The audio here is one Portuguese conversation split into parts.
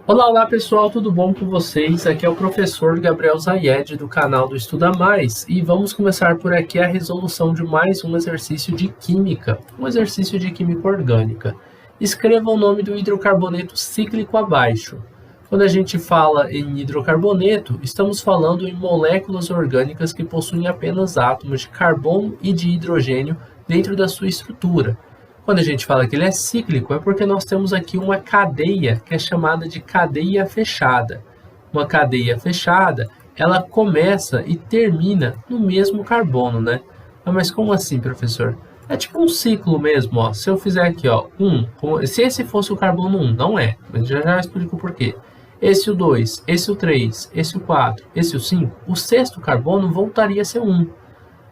Olá, olá pessoal, tudo bom com vocês? Aqui é o professor Gabriel Zayed do canal do Estuda Mais e vamos começar por aqui a resolução de mais um exercício de química, um exercício de química orgânica. Escreva o nome do hidrocarboneto cíclico abaixo. Quando a gente fala em hidrocarboneto, estamos falando em moléculas orgânicas que possuem apenas átomos de carbono e de hidrogênio dentro da sua estrutura. Quando a gente fala que ele é cíclico, é porque nós temos aqui uma cadeia que é chamada de cadeia fechada. Uma cadeia fechada, ela começa e termina no mesmo carbono, né? Ah, mas como assim, professor? É tipo um ciclo mesmo, ó. Se eu fizer aqui, ó, se esse fosse o carbono 1, não é, mas já explico por quê. Esse o 2, esse o 3, esse o 4, esse o 5, o sexto carbono voltaria a ser 1.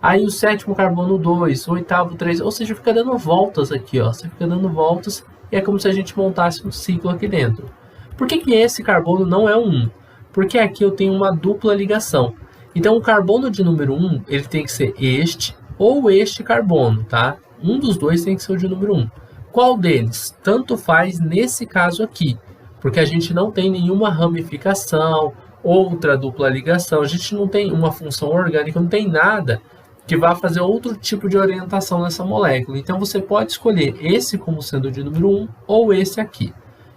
Aí o sétimo carbono 2, o oitavo 3, ou seja, fica dando voltas aqui, ó. Você fica dando voltas e é como se a gente montasse um ciclo aqui dentro. Por que esse carbono não é um 1? Porque aqui eu tenho uma dupla ligação. Então o carbono de número 1, ele tem que ser este ou este carbono, tá? Um dos dois tem que ser o de número 1. Qual deles? Tanto faz nesse caso aqui, porque a gente não tem nenhuma ramificação, outra dupla ligação, a gente não tem uma função orgânica, não tem nada que vai fazer outro tipo de orientação nessa molécula. Então você pode escolher esse como sendo de número 1 ou esse aqui.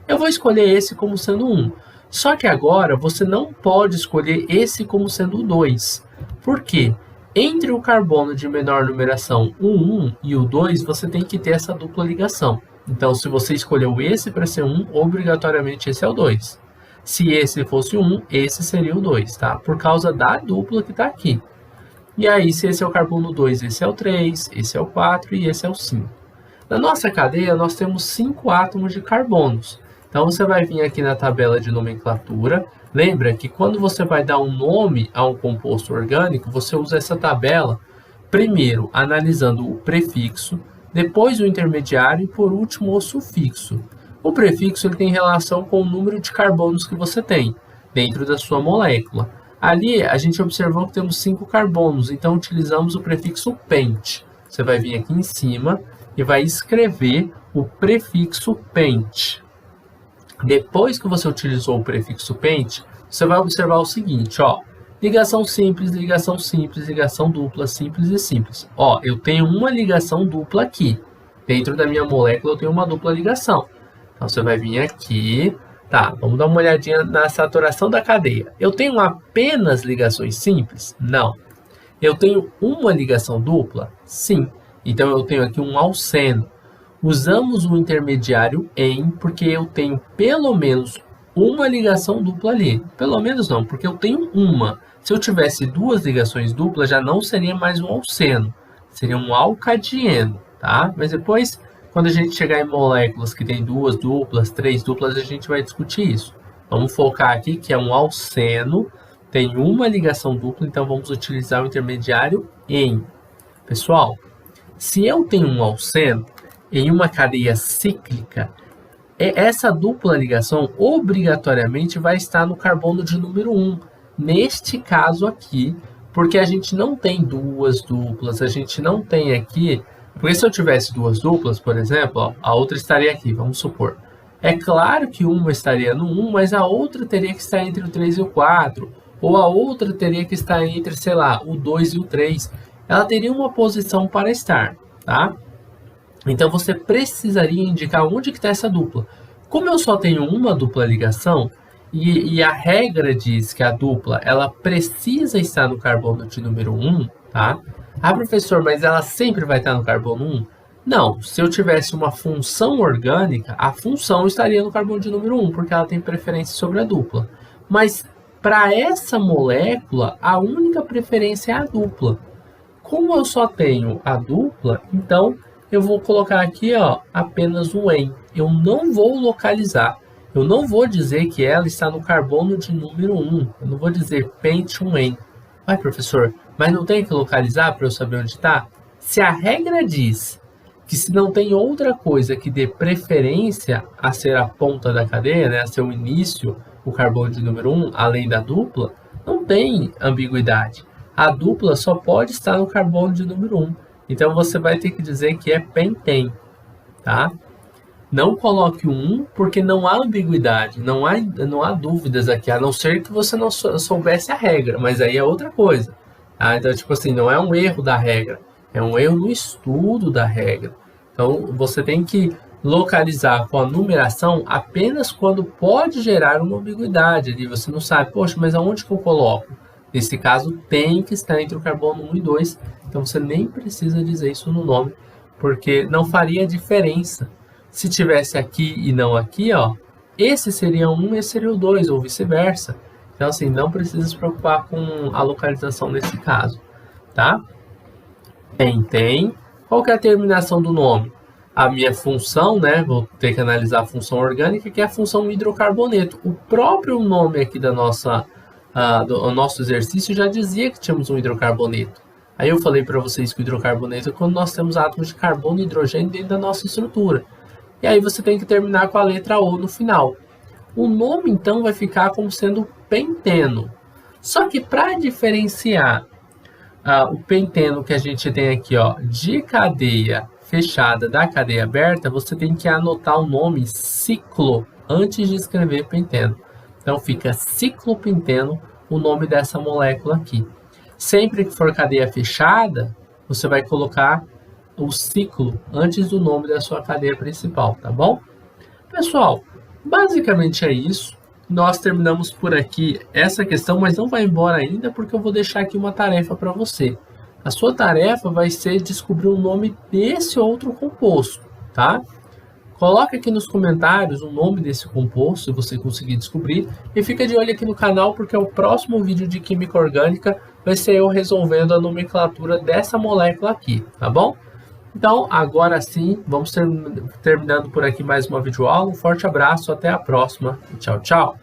Eu vou escolher esse como sendo 1. Só que agora você não pode escolher esse como sendo o 2. Por quê? Entre o carbono de menor numeração, o 1 e o 2, você tem que ter essa dupla ligação. Então, se você escolheu esse para ser 1, obrigatoriamente esse é o 2. Se esse fosse o 1, esse seria o 2, tá? Por causa da dupla que está aqui. E aí, se esse é o carbono 2, esse é o 3, esse é o 4 e esse é o 5. Na nossa cadeia, nós temos 5 átomos de carbonos. Então, você vai vir aqui na tabela de nomenclatura. Lembra que quando você vai dar um nome a um composto orgânico, você usa essa tabela, primeiro analisando o prefixo, depois o intermediário e, por último, o sufixo. O prefixo ele tem relação com o número de carbonos que você tem dentro da sua molécula. Ali, a gente observou que temos 5 carbonos, então utilizamos o prefixo pent. Você vai vir aqui em cima e vai escrever o prefixo pent. Depois que você utilizou o prefixo pent, você vai observar o seguinte, ó. Ligação simples, ligação dupla, simples e simples. Ó, eu tenho uma ligação dupla aqui. Dentro da minha molécula eu tenho uma dupla ligação. Então, você vai vir aqui. Tá, vamos dar uma olhadinha na saturação da cadeia. Eu tenho apenas ligações simples? Não. Eu tenho uma ligação dupla? Sim. Então, eu tenho aqui um alceno. Usamos o intermediário em, porque eu tenho pelo menos uma ligação dupla ali. Pelo menos não, porque eu tenho uma. Se eu tivesse duas ligações duplas, já não seria mais um alceno. Seria um alcadieno, tá? Mas depois, quando a gente chegar em moléculas que tem duas duplas, três duplas, a gente vai discutir isso. Vamos focar aqui que é um alceno, tem uma ligação dupla, então vamos utilizar o intermediário em. Pessoal, se eu tenho um alceno em uma cadeia cíclica, essa dupla ligação obrigatoriamente vai estar no carbono de número 1. Neste caso aqui, porque a gente não tem duas duplas, a gente não tem aqui. Porque se eu tivesse duas duplas, por exemplo, ó, a outra estaria aqui, vamos supor. É claro que uma estaria no 1, mas a outra teria que estar entre o 3 e o 4. Ou a outra teria que estar entre, sei lá, o 2 e o 3. Ela teria uma posição para estar, tá? Então você precisaria indicar onde que está essa dupla. Como eu só tenho uma dupla ligação, e a regra diz que a dupla ela precisa estar no carbono de número 1, tá? Ah, professor, mas ela sempre vai estar no carbono 1? Não, se eu tivesse uma função orgânica, a função estaria no carbono de número 1, porque ela tem preferência sobre a dupla. Mas para essa molécula, a única preferência é a dupla. Como eu só tenho a dupla, então eu vou colocar aqui ó, apenas o em. Eu não vou localizar. Eu não vou dizer que ela está no carbono de número 1. Eu não vou dizer pent1en. Ai, professor, mas não tem que localizar para eu saber onde está? Se a regra diz que se não tem outra coisa que dê preferência a ser a ponta da cadeia, né, a ser o início, o carbono de número 1, além da dupla, não tem ambiguidade. A dupla só pode estar no carbono de número 1. Então, você vai ter que dizer que é penten, tá? Não coloque o 1, porque não há ambiguidade, não há dúvidas aqui, a não ser que você não soubesse a regra, mas aí é outra coisa. Tá? Então, tipo assim, não é um erro da regra, é um erro no estudo da regra. Então, você tem que localizar com a numeração apenas quando pode gerar uma ambiguidade. Ali você não sabe, poxa, mas aonde que eu coloco? Nesse caso, tem que estar entre o carbono 1 e 2, então você nem precisa dizer isso no nome, porque não faria diferença. Se tivesse aqui e não aqui, ó, esse seria 1 e esse seria o 2, ou vice-versa. Então, assim, não precisa se preocupar com a localização nesse caso, tá? Tem. Qual que é a terminação do nome? A minha função, né? Vou ter que analisar a função orgânica, que é a função hidrocarboneto. O próprio nome aqui do nosso exercício já dizia que tínhamos um hidrocarboneto. Aí eu falei para vocês que o hidrocarboneto é quando nós temos átomos de carbono e hidrogênio dentro da nossa estrutura. E aí você tem que terminar com a letra O no final. O nome, então, vai ficar como sendo penteno. Só que para diferenciar o penteno que a gente tem aqui, ó, de cadeia fechada da cadeia aberta, você tem que anotar o nome ciclo antes de escrever penteno. Então fica ciclopenteno o nome dessa molécula aqui. Sempre que for cadeia fechada, você vai colocar o ciclo antes do nome da sua cadeia principal, tá bom? Pessoal, basicamente é isso. Nós terminamos por aqui essa questão, mas não vai embora ainda porque eu vou deixar aqui uma tarefa para você. A sua tarefa vai ser descobrir o nome desse outro composto, tá? Coloque aqui nos comentários o nome desse composto, se você conseguir descobrir. E fica de olho aqui no canal, porque o próximo vídeo de Química Orgânica vai ser eu resolvendo a nomenclatura dessa molécula aqui, tá bom? Então, agora sim, vamos terminando por aqui mais uma videoaula. Um forte abraço, até a próxima. Tchau, tchau!